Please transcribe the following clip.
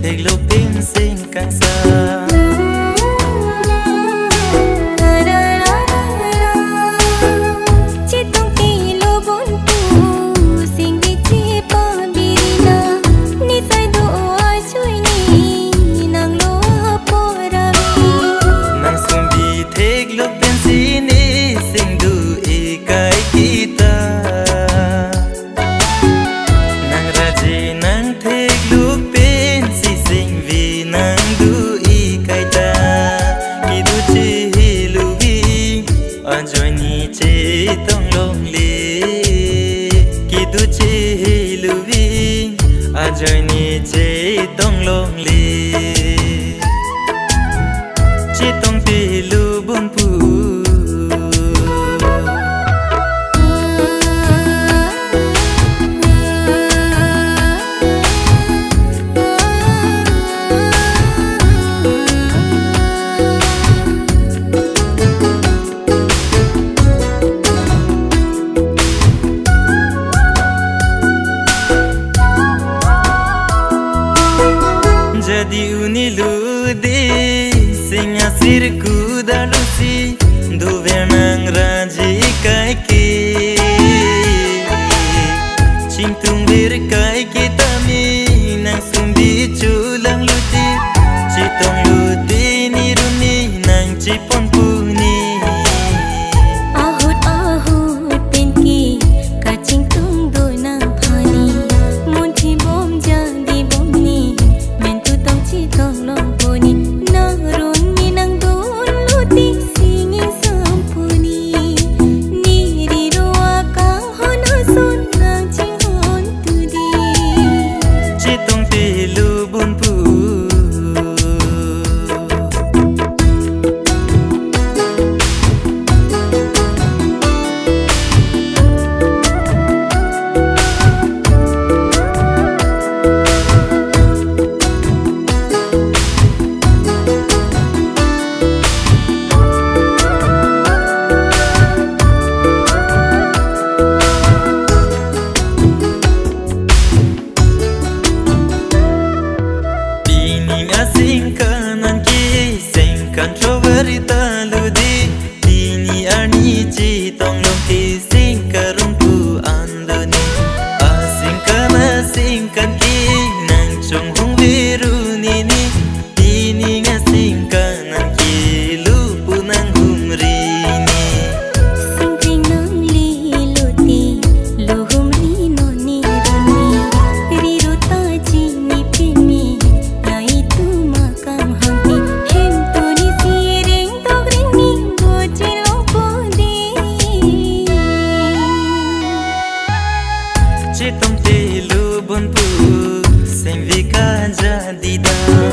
thề lúc tim sinh càng xa. Tông long li ki tu chi lu vi a joy ni che tông long li chi tông ti lu bun pu jadi unilu de singa sirku dalusi do venang raji kai ke cintung bir kai kita mi nang sumbi chulang luti citong luti ni runi nang cipon puni ahut ahut penki kacing tung do nang phani munthi bom jadi bom ni tong long puni nang run ni nang dun luti singi sampuni ni ri roa ka hon hasun nang chi hon tu di chi tong ti lu bun pu controverita ludi ini ani ci tong long ki sing karung pu andoni asing kana sing kan ki nang chung hung biru ni ini ngasing kanan ki lu pu nang hum ri ni sing ting nang li luti lu hum ri no ni rani ri ru ta ji ni pini nai tu makam hampi chi tông ti lu bun pu sem vi ka jadi da